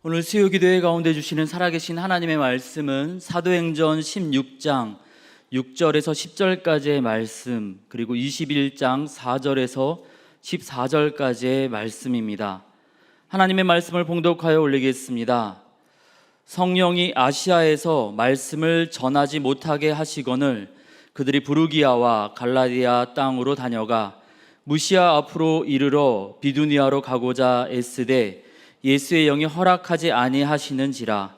오늘 수요기도회 가운데 주시는 살아계신 하나님의 말씀은 사도행전 16장 6절에서 10절까지의 말씀, 그리고 21장 4절에서 14절까지의 말씀입니다. 하나님의 말씀을 봉독하여 올리겠습니다. 성령이 아시아에서 말씀을 전하지 못하게 하시거늘 그들이 부르기아와 갈라디아 땅으로 다녀가 무시아 앞으로 이르러 비두니아로 가고자 애쓰되 예수의 영이 허락하지 아니하시는지라.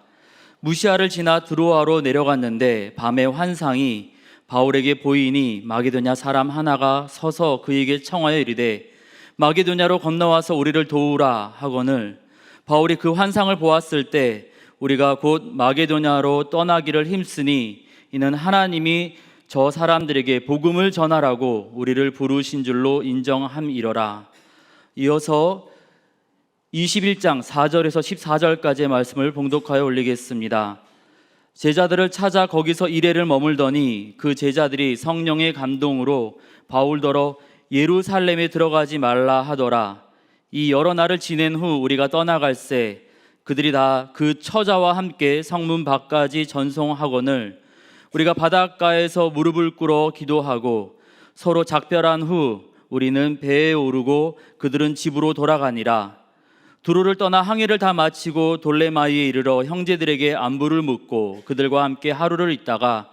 무시아를 지나 드로아로 내려갔는데 밤에 환상이 바울에게 보이니 마게도냐 사람 하나가 서서 그에게 청하여 이르되 마게도냐로 건너와서 우리를 도우라 하거늘 바울이 그 환상을 보았을 때 우리가 곧 마게도냐로 떠나기를 힘쓰니 이는 하나님이 저 사람들에게 복음을 전하라고 우리를 부르신 줄로 인정함이러라. 이어서 21장 4절에서 14절까지의 말씀을 봉독하여 올리겠습니다. 제자들을 찾아 거기서 이레를 머물더니 그 제자들이 성령의 감동으로 바울더러 예루살렘에 들어가지 말라 하더라. 이 여러 날을 지낸 후 우리가 떠나갈새 그들이 다 그 처자와 함께 성문 밖까지 전송하거늘 우리가 바닷가에서 무릎을 꿇어 기도하고 서로 작별한 후 우리는 배에 오르고 그들은 집으로 돌아가니라. 두로를 떠나 항해를 다 마치고 돌레마이에 이르러 형제들에게 안부를 묻고 그들과 함께 하루를 있다가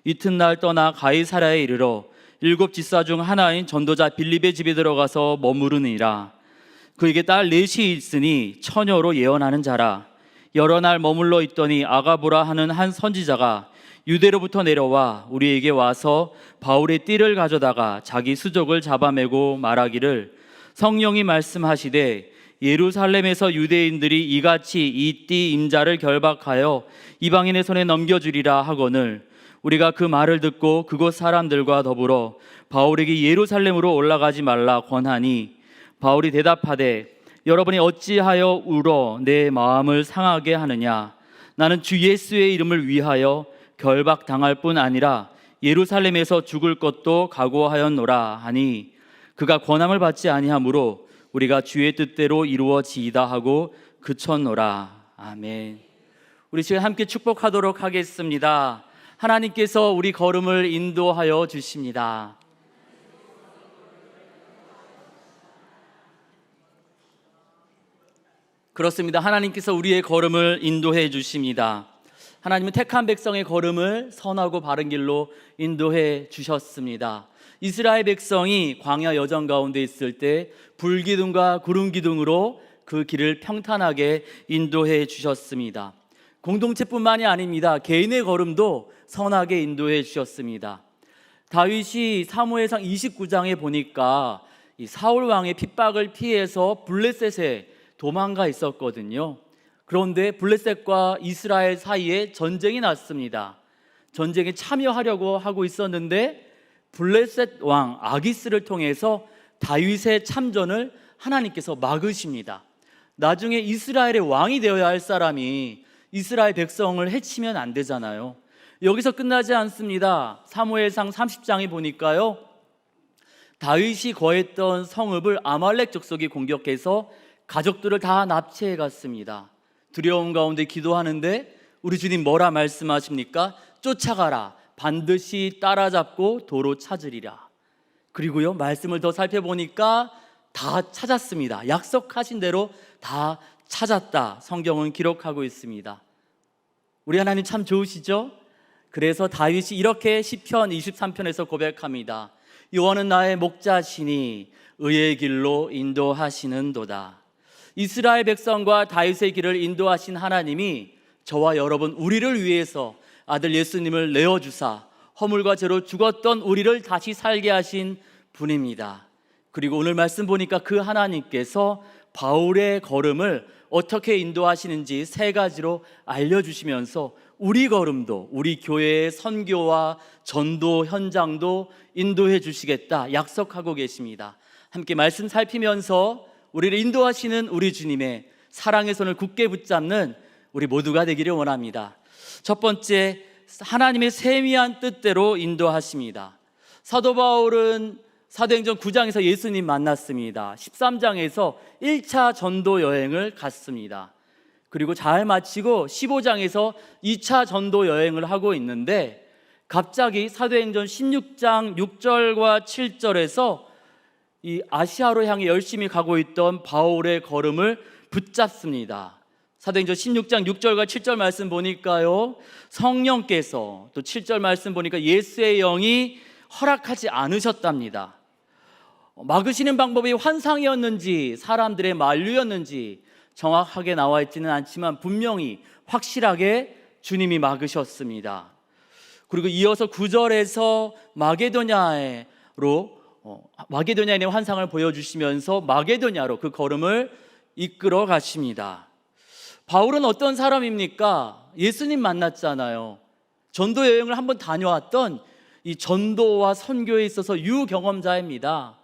이튿날 떠나 가이사랴에 이르러 7 집사 중 하나인 전도자 빌립의 집에 들어가서 머무르니라. 그에게 딸 넷이 있으니 처녀로 예언하는 자라. 여러 날 머물러 있더니 아가보라 하는 한 선지자가 유대로부터 내려와 우리에게 와서 바울의 띠를 가져다가 자기 수족을 잡아매고 말하기를 성령이 말씀하시되 예루살렘에서 유대인들이 이같이 이 띠 임자를 결박하여 이방인의 손에 넘겨주리라 하거늘 우리가 그 말을 듣고 그곳 사람들과 더불어 바울에게 예루살렘으로 올라가지 말라 권하니 바울이 대답하되 여러분이 어찌하여 울어 내 마음을 상하게 하느냐. 나는 주 예수의 이름을 위하여 결박당할 뿐 아니라 예루살렘에서 죽을 것도 각오하였노라 하니 그가 권함을 받지 아니하므로 우리가 주의 뜻대로 이루어지이다 하고 그쳤노라. 아멘. 우리 지금 함께 축복하도록 하겠습니다. 하나님께서 우리 걸음을 인도하여 주십니다. 그렇습니다. 하나님께서 우리의 걸음을 인도해 주십니다. 하나님은 택한 백성의 걸음을 선하고 바른 길로 인도해 주셨습니다. 이스라엘 백성이 광야 여정 가운데 있을 때 불기둥과 구름기둥으로 그 길을 평탄하게 인도해 주셨습니다. 공동체뿐만이 아닙니다. 개인의 걸음도 선하게 인도해 주셨습니다. 다윗이 사무엘상 29장에 보니까 이 사울 왕의 핍박을 피해서 블레셋에 도망가 있었거든요. 그런데 블레셋과 이스라엘 사이에 전쟁이 났습니다. 전쟁에 참여하려고 하고 있었는데 블레셋 왕 아기스를 통해서 다윗의 참전을 하나님께서 막으십니다. 나중에 이스라엘의 왕이 되어야 할 사람이 이스라엘 백성을 해치면 안 되잖아요. 여기서 끝나지 않습니다. 사무엘상 30장에 보니까요, 다윗이 거했던 성읍을 아말렉 족속이 공격해서 가족들을 다 납치해 갔습니다. 두려움 가운데 기도하는데 우리 주님 뭐라 말씀하십니까? 쫓아가라. 반드시 따라잡고 도로 찾으리라. 그리고요, 말씀을 더 살펴보니까 다 찾았습니다. 약속하신 대로 다 찾았다. 성경은 기록하고 있습니다. 우리 하나님 참 좋으시죠? 그래서 다윗이 이렇게 시편 23편에서 고백합니다. 여호와는 나의 목자시니 의의 길로 인도하시는도다. 이스라엘 백성과 다윗의 길을 인도하신 하나님이 저와 여러분 우리를 위해서 아들 예수님을 내어주사 허물과 죄로 죽었던 우리를 다시 살게 하신 분입니다. 그리고 오늘 말씀 보니까 그 하나님께서 바울의 걸음을 어떻게 인도하시는지 3가지로 알려주시면서 우리 걸음도, 우리 교회의 선교와 전도 현장도 인도해 주시겠다 약속하고 계십니다. 함께 말씀 살피면서 우리를 인도하시는 우리 주님의 사랑의 손을 굳게 붙잡는 우리 모두가 되기를 원합니다. 첫 번째, 하나님의 세미한 뜻대로 인도하십니다. 사도 바울은 사도행전 9장에서 예수님 만났습니다. 13장에서 1차 전도 여행을 갔습니다. 그리고 잘 마치고 15장에서 2차 전도 여행을 하고 있는데 갑자기 사도행전 16장 6절과 7절에서 이 아시아로 향해 열심히 가고 있던 바울의 걸음을 붙잡습니다. 사도행전 16장 6절과 7절 말씀 보니까요, 성령께서, 또 7절 말씀 보니까 예수의 영이 허락하지 않으셨답니다. 막으시는 방법이 환상이었는지 사람들의 만류였는지 정확하게 나와 있지는 않지만 분명히 확실하게 주님이 막으셨습니다. 그리고 이어서 9절에서 마게도냐에 있는 환상을 보여주시면서 마게도냐로 그 걸음을 이끌어 가십니다. 바울은 어떤 사람입니까? 예수님 만났잖아요. 전도 여행을 한번 다녀왔던 이 전도와 선교에 있어서 유경험자입니다.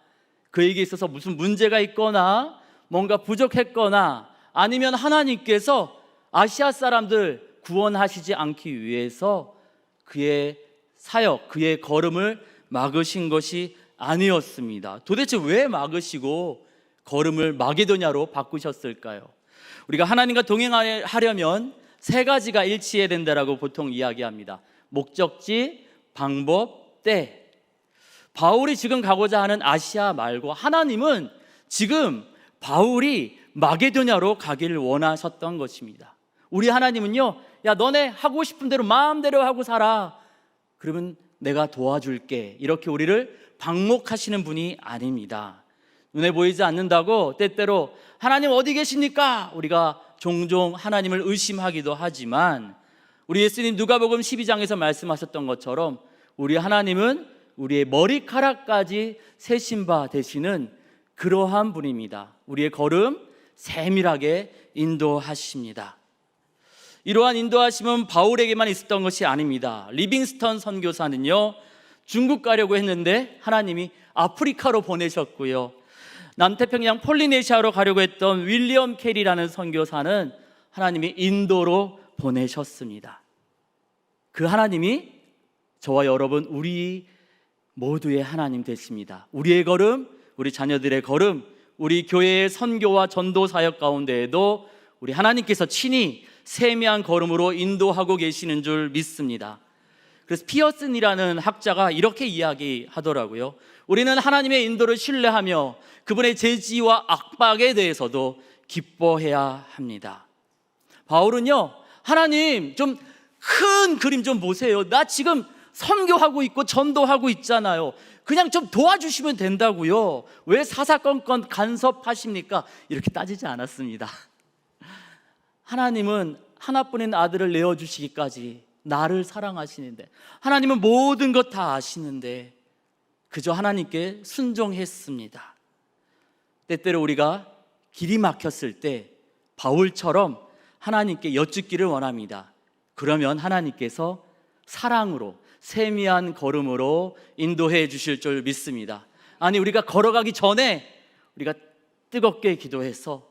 그에게 있어서 무슨 문제가 있거나 뭔가 부족했거나 아니면 하나님께서 아시아 사람들 구원하시지 않기 위해서 그의 사역, 그의 걸음을 막으신 것이 아니었습니다. 도대체 왜 막으시고 걸음을 마게도냐로 바꾸셨을까요? 우리가 하나님과 동행하려면 세 가지가 일치해야 된다라고 보통 이야기합니다. 목적지, 방법, 때. 바울이 지금 가고자 하는 아시아 말고 하나님은 지금 바울이 마게도냐로 가기를 원하셨던 것입니다. 우리 하나님은요, 야, 너네 하고 싶은 대로 마음대로 하고 살아. 그러면 내가 도와줄게. 이렇게 우리를 방목하시는 분이 아닙니다. 눈에 보이지 않는다고 때때로 하나님 어디 계십니까? 우리가 종종 하나님을 의심하기도 하지만 우리 예수님 누가복음 12장에서 말씀하셨던 것처럼 우리 하나님은 우리의 머리카락까지 세신 바 되시는 그러한 분입니다. 우리의 걸음 세밀하게 인도하십니다. 이러한 인도하심은 바울에게만 있었던 것이 아닙니다. 리빙스턴 선교사는요, 중국 가려고 했는데 하나님이 아프리카로 보내셨고요, 남태평양 폴리네시아로 가려고 했던 윌리엄 캐리라는 선교사는 하나님이 인도로 보내셨습니다. 그 하나님이 저와 여러분, 우리 모두의 하나님 되십니다. 우리의 걸음, 우리 자녀들의 걸음, 우리 교회의 선교와 전도 사역 가운데에도 우리 하나님께서 친히 세미한 걸음으로 인도하고 계시는 줄 믿습니다. 그래서 피어슨이라는 학자가 이렇게 이야기하더라고요. 우리는 하나님의 인도를 신뢰하며 그분의 제지와 압박에 대해서도 기뻐해야 합니다. 바울은요, 하나님 좀 큰 그림 좀 보세요. 나 지금 선교하고 있고 전도하고 있잖아요. 그냥 좀 도와주시면 된다고요. 왜 사사건건 간섭하십니까? 이렇게 따지지 않았습니다. 하나님은 하나뿐인 아들을 내어주시기까지 나를 사랑하시는데, 하나님은 모든 것 다 아시는데 그저 하나님께 순종했습니다. 때때로 우리가 길이 막혔을 때 바울처럼 하나님께 여쭙기를 원합니다. 그러면 하나님께서 사랑으로 세미한 걸음으로 인도해 주실 줄 믿습니다. 아니, 우리가 걸어가기 전에 우리가 뜨겁게 기도해서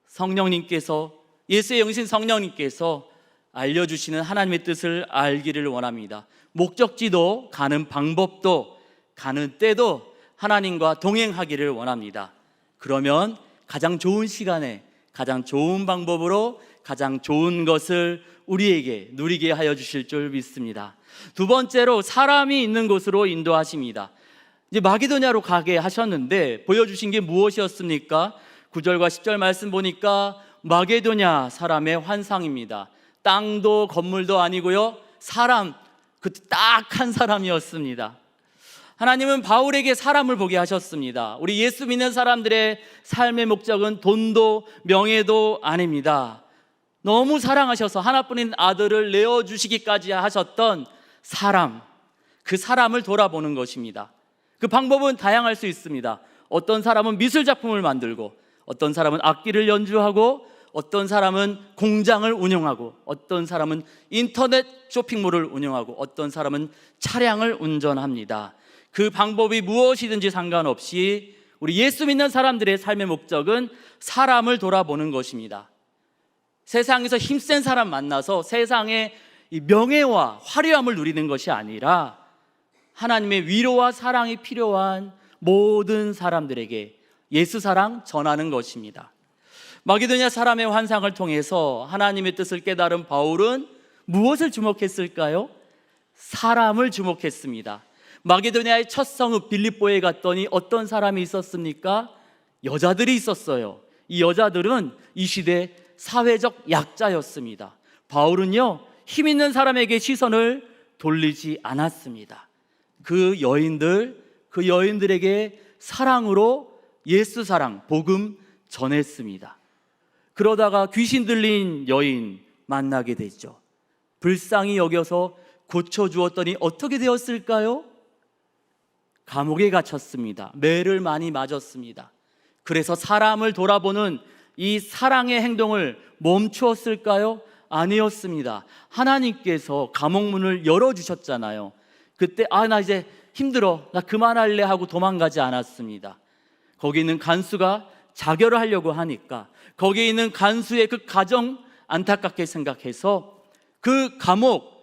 성령님께서, 예수의 영신 성령님께서 알려주시는 하나님의 뜻을 알기를 원합니다. 목적지도 가는 방법도 가는 때도 하나님과 동행하기를 원합니다. 그러면 가장 좋은 시간에 가장 좋은 방법으로 가장 좋은 것을 우리에게 누리게 하여 주실 줄 믿습니다. 두 번째로 사람이 있는 곳으로 인도하십니다. 이제 마게도냐로 가게 하셨는데 보여주신 게 무엇이었습니까? 9절과 10절 말씀 보니까 마게도냐 사람의 환상입니다. 땅도 건물도 아니고요, 사람, 그 딱 한 사람이었습니다. 하나님은 바울에게 사람을 보게 하셨습니다. 우리 예수 믿는 사람들의 삶의 목적은 돈도 명예도 아닙니다. 너무 사랑하셔서 하나뿐인 아들을 내어주시기까지 하셨던 사람, 그 사람을 돌아보는 것입니다. 그 방법은 다양할 수 있습니다. 어떤 사람은 미술작품을 만들고, 어떤 사람은 악기를 연주하고, 어떤 사람은 공장을 운영하고, 어떤 사람은 인터넷 쇼핑몰을 운영하고, 어떤 사람은 차량을 운전합니다. 그 방법이 무엇이든지 상관없이 우리 예수 믿는 사람들의 삶의 목적은 사람을 돌아보는 것입니다. 세상에서 힘센 사람 만나서 세상의 이 명예와 화려함을 누리는 것이 아니라 하나님의 위로와 사랑이 필요한 모든 사람들에게 예수 사랑 전하는 것입니다. 마게도냐 사람의 환상을 통해서 하나님의 뜻을 깨달은 바울은 무엇을 주목했을까요? 사람을 주목했습니다. 마게도냐의 첫 성읍 빌립보에 갔더니 어떤 사람이 있었습니까? 여자들이 있었어요. 이 여자들은 이 시대 사회적 약자였습니다. 바울은요, 힘 있는 사람에게 시선을 돌리지 않았습니다. 그 여인들에게 사랑으로 예수 사랑, 복음 전했습니다. 그러다가 귀신 들린 여인 만나게 되죠. 불쌍히 여겨서 고쳐주었더니 어떻게 되었을까요? 감옥에 갇혔습니다. 매를 많이 맞았습니다. 그래서 사람을 돌아보는 이 사랑의 행동을 멈추었을까요? 아니었습니다. 하나님께서 감옥문을 열어주셨잖아요. 그때 나 이제 힘들어, 나 그만할래 하고 도망가지 않았습니다. 거기 있는 간수가 자결을 하려고 하니까 거기에 있는 간수의 그 가정 안타깝게 생각해서 그 감옥,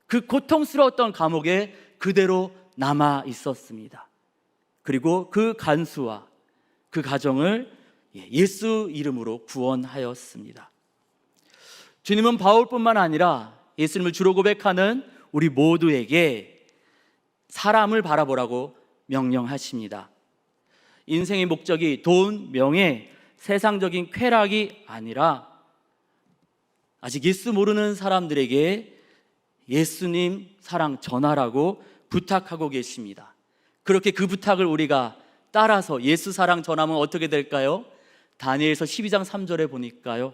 그 고통스러웠던 감옥에 그대로 남아 있었습니다. 그리고 그 간수와 그 가정을 예수 이름으로 구원하였습니다. 주님은 바울뿐만 아니라 예수님을 주로 고백하는 우리 모두에게 사람을 바라보라고 명령하십니다. 인생의 목적이 돈, 명예, 세상적인 쾌락이 아니라 아직 예수 모르는 사람들에게 예수님 사랑 전하라고 부탁하고 계십니다. 그렇게 그 부탁을 우리가 따라서 예수 사랑 전하면 어떻게 될까요? 다니엘서 12장 3절에 보니까요,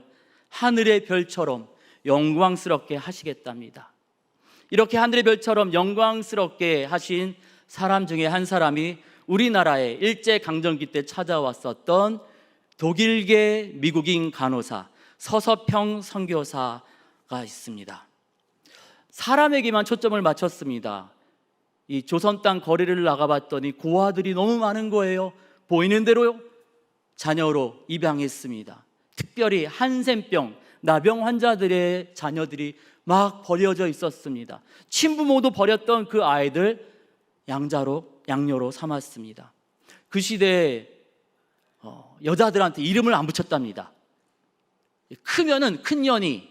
하늘의 별처럼 영광스럽게 하시겠답니다. 이렇게 하늘의 별처럼 영광스럽게 하신 사람 중에 한 사람이 우리나라에 일제강점기 때 찾아왔었던 독일계 미국인 간호사 서서평 선교사가 있습니다. 사람에게만 초점을 맞췄습니다. 이 조선 땅 거리를 나가봤더니 고아들이 너무 많은 거예요. 보이는 대로 자녀로 입양했습니다. 특별히 한센병, 나병 환자들의 자녀들이 막 버려져 있었습니다. 친부모도 버렸던 그 아이들 양녀로 삼았습니다. 그 시대에 여자들한테 이름을 안 붙였답니다. 크면은 큰 년이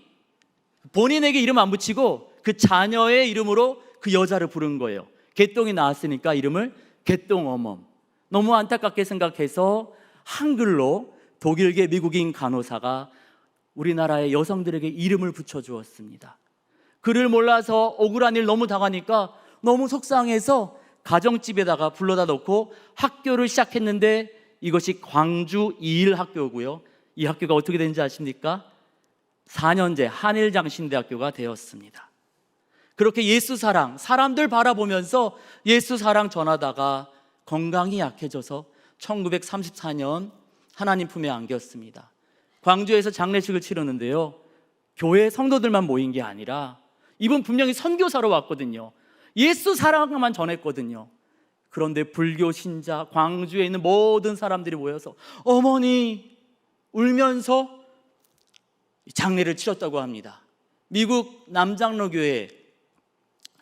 본인에게 이름 안 붙이고 그 자녀의 이름으로 그 여자를 부른 거예요. 개똥이 나왔으니까 이름을 개똥어멈. 너무 안타깝게 생각해서 한글로 독일계 미국인 간호사가 우리나라의 여성들에게 이름을 붙여주었습니다. 그를 몰라서 억울한 일 너무 당하니까 너무 속상해서 가정집에다가 불러다 놓고 학교를 시작했는데 이것이 광주 이일학교고요. 이 학교가 어떻게 된지 아십니까? 4년제 한일장신대학교가 되었습니다. 그렇게 예수 사랑, 사람들 바라보면서 예수 사랑 전하다가 건강이 약해져서 1934년 하나님 품에 안겼습니다. 광주에서 장례식을 치르는데요, 교회 성도들만 모인 게 아니라 이분 분명히 선교사로 왔거든요. 예수 사랑만 전했거든요. 그런데 불교 신자, 광주에 있는 모든 사람들이 모여서 어머니 울면서 장례를 치렀다고 합니다. 미국 남장로교회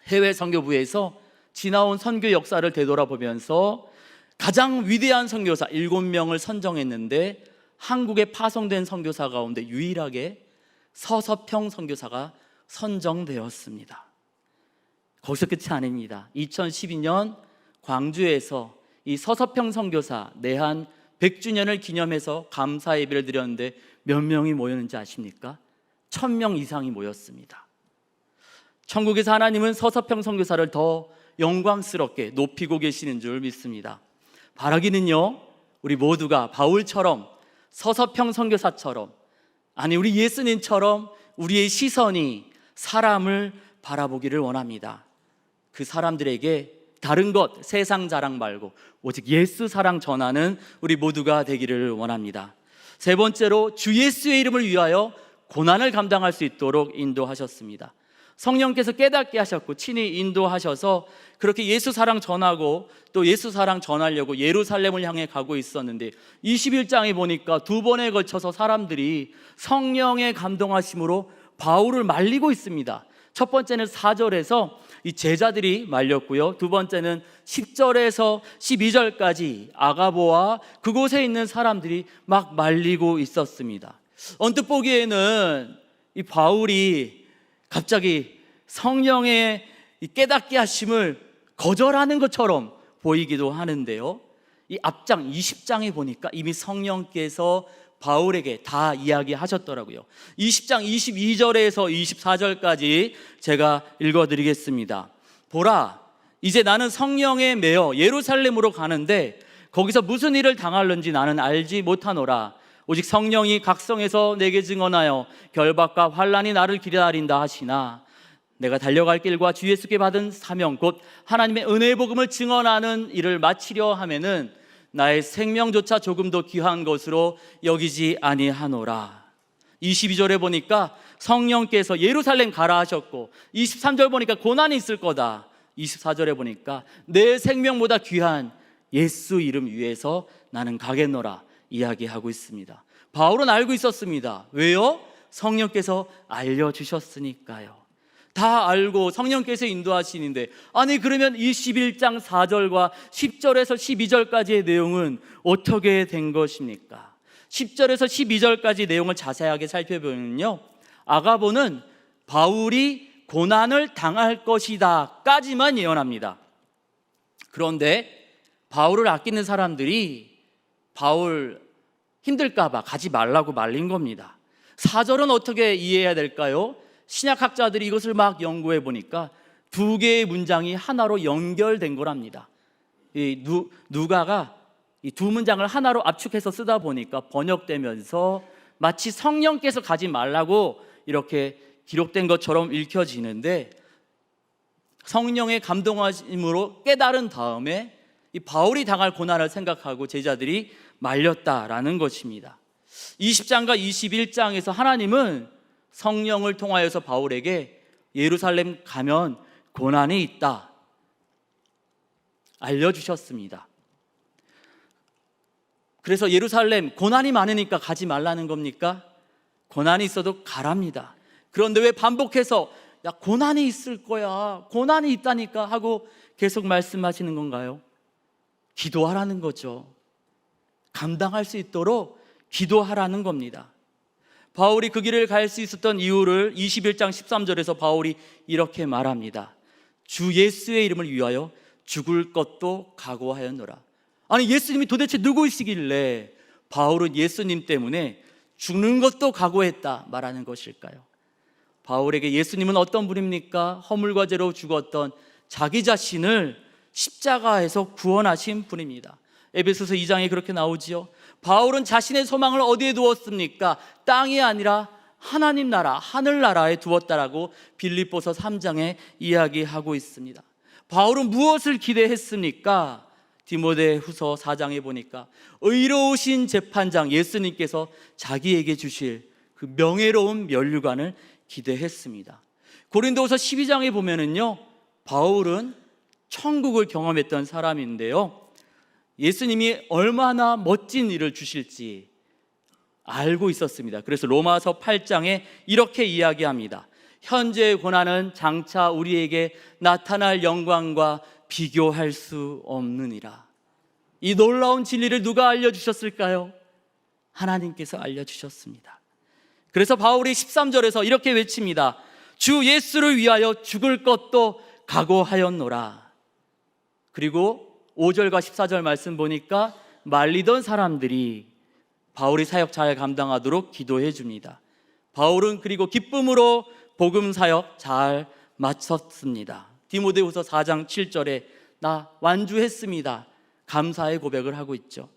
해외 선교부에서 지나온 선교 역사를 되돌아보면서 가장 위대한 선교사 7명을 선정했는데 한국에 파송된 선교사 가운데 유일하게 서서평 선교사가 선정되었습니다. 거기서 끝이 아닙니다. 2012년 광주에서 이 서서평 선교사 내한 100주년을 기념해서 감사 예배를 드렸는데 몇 명이 모였는지 아십니까? 1000명 이상이 모였습니다. 천국에서 하나님은 서서평 선교사를 더 영광스럽게 높이고 계시는 줄 믿습니다. 바라기는요, 우리 모두가 바울처럼 서서평 선교사처럼, 아니 우리 예수님처럼 우리의 시선이 사람을 바라보기를 원합니다. 그 사람들에게 다른 것, 세상 자랑 말고 오직 예수 사랑 전하는 우리 모두가 되기를 원합니다. 세 번째로 주 예수의 이름을 위하여 고난을 감당할 수 있도록 인도하셨습니다. 성령께서 깨닫게 하셨고 친히 인도하셔서 그렇게 예수 사랑 전하고 또 예수 사랑 전하려고 예루살렘을 향해 가고 있었는데 21장에 보니까 2번에 걸쳐서 사람들이 성령의 감동하심으로 바울을 말리고 있습니다. 첫 번째는 4절에서 이 제자들이 말렸고요, 두 번째는 10절에서 12절까지 아가보와 그곳에 있는 사람들이 막 말리고 있었습니다. 언뜻 보기에는 이 바울이 갑자기 성령의 이 깨닫게 하심을 거절하는 것처럼 보이기도 하는데요, 이 앞장 20장에 보니까 이미 성령께서 바울에게 다 이야기하셨더라고요. 20장 22절에서 24절까지 제가 읽어드리겠습니다. 보라, 이제 나는 성령에 매여 예루살렘으로 가는데 거기서 무슨 일을 당할는지 나는 알지 못하노라. 오직 성령이 각성에서 내게 증언하여 결박과 환난이 나를 기다린다 하시나 내가 달려갈 길과 주 예수께 받은 사명 곧 하나님의 은혜의 복음을 증언하는 일을 마치려 하면은 나의 생명조차 조금도 귀한 것으로 여기지 아니하노라. 22절에 보니까 성령께서 예루살렘 가라 하셨고, 23절 보니까 고난이 있을 거다. 24절에 보니까 내 생명보다 귀한 예수 이름 위에서 나는 가겠노라 이야기하고 있습니다. 바울은 알고 있었습니다. 왜요? 성령께서 알려주셨으니까요. 다 알고 성령께서 인도하시는데, 아니 그러면 21장 4절과 10절에서 12절까지의 내용은 어떻게 된 것입니까? 10절에서 12절까지 내용을 자세하게 살펴보면요, 아가보는 바울이 고난을 당할 것이다 까지만 예언합니다. 그런데 바울을 아끼는 사람들이 바울 힘들까봐 가지 말라고 말린 겁니다. 4절은 어떻게 이해해야 될까요? 신약학자들이 이것을 막 연구해 보니까 두 개의 문장이 하나로 연결된 거랍니다. 누가가 이 두 문장을 하나로 압축해서 쓰다 보니까 번역되면서 마치 성령께서 가지 말라고 이렇게 기록된 것처럼 읽혀지는데, 성령의 감동하심으로 깨달은 다음에 이 바울이 당할 고난을 생각하고 제자들이 말렸다라는 것입니다. 20장과 21장에서 하나님은 성령을 통하여서 바울에게 예루살렘 가면 고난이 있다 알려주셨습니다. 그래서 예루살렘 고난이 많으니까 가지 말라는 겁니까? 고난이 있어도 가랍니다. 그런데 왜 반복해서 야 고난이 있을 거야, 고난이 있다니까 하고 계속 말씀하시는 건가요? 기도하라는 거죠. 감당할 수 있도록 기도하라는 겁니다. 바울이 그 길을 갈 수 있었던 이유를 21장 13절에서 바울이 이렇게 말합니다. 주 예수의 이름을 위하여 죽을 것도 각오하였노라. 아니 예수님이 도대체 누구이시길래 바울은 예수님 때문에 죽는 것도 각오했다 말하는 것일까요? 바울에게 예수님은 어떤 분입니까? 허물과 죄로 죽었던 자기 자신을 십자가에서 구원하신 분입니다. 에베소서 2장에 그렇게 나오지요. 바울은 자신의 소망을 어디에 두었습니까? 땅이 아니라 하나님 나라, 하늘나라에 두었다라고 빌립보서 3장에 이야기하고 있습니다. 바울은 무엇을 기대했습니까? 디모데후서 4장에 보니까 의로우신 재판장 예수님께서 자기에게 주실 그 명예로운 면류관을 기대했습니다. 고린도후서 12장에 보면은요, 바울은 천국을 경험했던 사람인데요, 예수님이 얼마나 멋진 일을 주실지 알고 있었습니다. 그래서 로마서 8장에 이렇게 이야기합니다. 현재의 고난은 장차 우리에게 나타날 영광과 비교할 수 없느니라. 이 놀라운 진리를 누가 알려주셨을까요? 하나님께서 알려주셨습니다. 그래서 바울이 13절에서 이렇게 외칩니다. 주 예수를 위하여 죽을 것도 각오하였노라. 그리고 5절과 14절 말씀 보니까 말리던 사람들이 바울이 사역 잘 감당하도록 기도해 줍니다. 바울은 그리고 기쁨으로 복음 사역 잘 마쳤습니다. 디모데후서 4장 7절에 나 완주했습니다. 감사의 고백을 하고 있죠.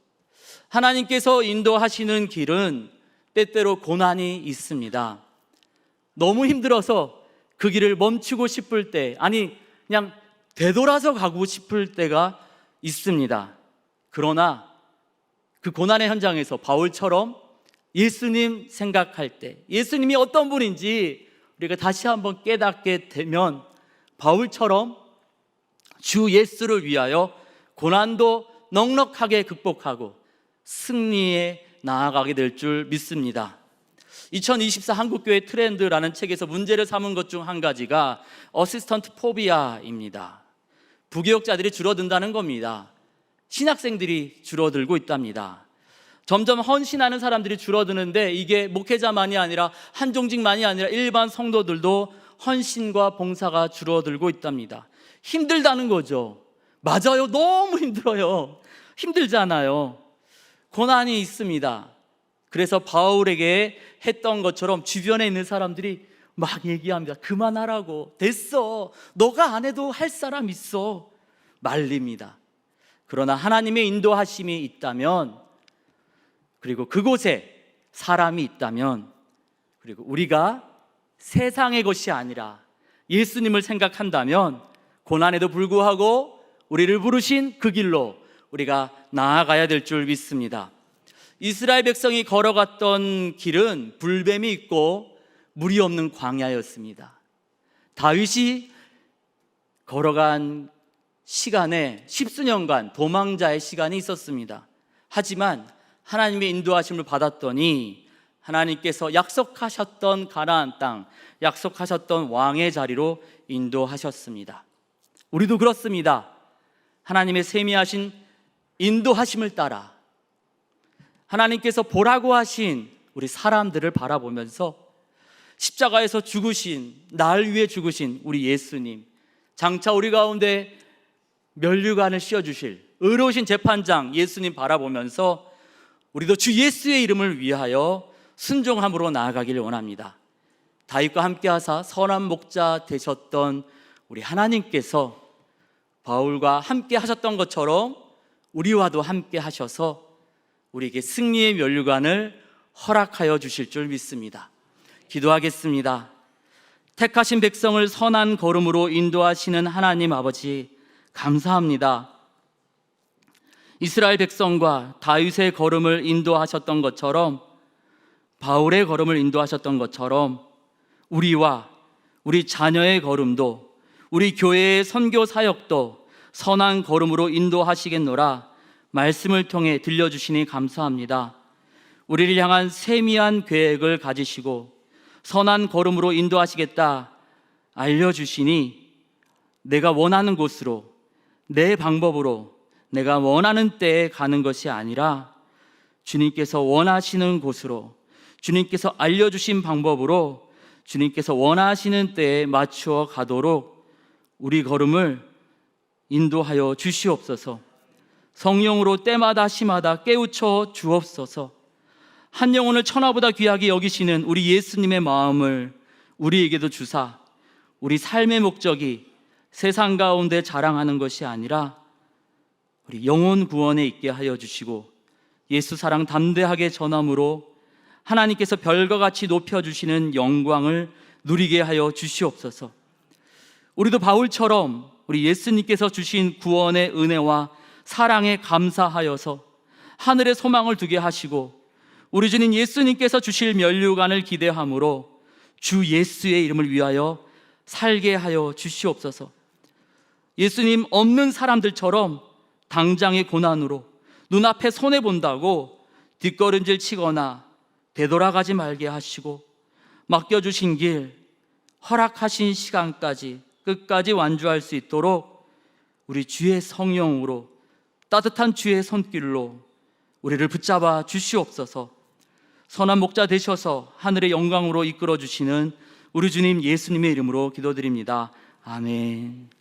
하나님께서 인도하시는 길은 때때로 고난이 있습니다. 너무 힘들어서 그 길을 멈추고 싶을 때, 아니 그냥 되돌아서 가고 싶을 때가 있습니다. 그러나 그 고난의 현장에서 바울처럼 예수님 생각할 때, 예수님이 어떤 분인지 우리가 다시 한번 깨닫게 되면 바울처럼 주 예수를 위하여 고난도 넉넉하게 극복하고 승리에 나아가게 될 줄 믿습니다. 2024 한국교회 트렌드라는 책에서 문제를 삼은 것 중 한 가지가 어시스턴트 포비아입니다. 부교역자들이 줄어든다는 겁니다. 신학생들이 줄어들고 있답니다. 점점 헌신하는 사람들이 줄어드는데, 이게 목회자만이 아니라 한종직만이 아니라 일반 성도들도 헌신과 봉사가 줄어들고 있답니다. 힘들다는 거죠. 맞아요. 너무 힘들어요. 힘들잖아요. 고난이 있습니다. 그래서 바울에게 했던 것처럼 주변에 있는 사람들이 막 얘기합니다. 그만하라고. 됐어. 너가 안 해도 할 사람 있어. 말립니다. 그러나 하나님의 인도하심이 있다면, 그리고 그곳에 사람이 있다면, 그리고 우리가 세상의 것이 아니라 예수님을 생각한다면 고난에도 불구하고 우리를 부르신 그 길로 우리가 나아가야 될 줄 믿습니다. 이스라엘 백성이 걸어갔던 길은 불뱀이 있고 물이 없는 광야였습니다. 다윗이 걸어간 시간에 십수년간 도망자의 시간이 있었습니다. 하지만 하나님의 인도하심을 받았더니 하나님께서 약속하셨던 가나안 땅, 약속하셨던 왕의 자리로 인도하셨습니다. 우리도 그렇습니다. 하나님의 세미하신 인도하심을 따라 하나님께서 보라고 하신 우리 사람들을 바라보면서 십자가에서 죽으신, 날 위해 죽으신 우리 예수님, 장차 우리 가운데 면류관을 씌워주실 의로우신 재판장 예수님 바라보면서 우리도 주 예수의 이름을 위하여 순종함으로 나아가기를 원합니다. 다윗과 함께 하사 선한 목자 되셨던 우리 하나님께서 바울과 함께 하셨던 것처럼 우리와도 함께 하셔서 우리에게 승리의 면류관을 허락하여 주실 줄 믿습니다. 기도하겠습니다. 택하신 백성을 선한 걸음으로 인도하시는 하나님 아버지, 감사합니다. 이스라엘 백성과 다윗의 걸음을 인도하셨던 것처럼, 바울의 걸음을 인도하셨던 것처럼 우리와 우리 자녀의 걸음도, 우리 교회의 선교 사역도 선한 걸음으로 인도하시겠노라 말씀을 통해 들려주시니 감사합니다. 우리를 향한 세미한 계획을 가지시고 선한 걸음으로 인도하시겠다 알려주시니 내가 원하는 곳으로, 내 방법으로, 내가 원하는 때에 가는 것이 아니라 주님께서 원하시는 곳으로, 주님께서 알려주신 방법으로, 주님께서 원하시는 때에 맞추어 가도록 우리 걸음을 인도하여 주시옵소서. 성령으로 때마다 시마다 깨우쳐 주옵소서. 한 영혼을 천하보다 귀하게 여기시는 우리 예수님의 마음을 우리에게도 주사, 우리 삶의 목적이 세상 가운데 자랑하는 것이 아니라 우리 영혼 구원에 있게 하여 주시고 예수 사랑 담대하게 전함으로 하나님께서 별과 같이 높여주시는 영광을 누리게 하여 주시옵소서. 우리도 바울처럼 우리 예수님께서 주신 구원의 은혜와 사랑에 감사하여서 하늘의 소망을 두게 하시고 우리 주님 예수님께서 주실 면류관을 기대함으로 주 예수의 이름을 위하여 살게 하여 주시옵소서. 예수님 없는 사람들처럼 당장의 고난으로 눈앞에 손해본다고 뒷걸음질 치거나 되돌아가지 말게 하시고 맡겨주신 길, 허락하신 시간까지 끝까지 완주할 수 있도록 우리 주의 성령으로, 따뜻한 주의 손길로 우리를 붙잡아 주시옵소서. 선한 목자 되셔서 하늘의 영광으로 이끌어 주시는 우리 주님 예수님의 이름으로 기도드립니다. 아멘.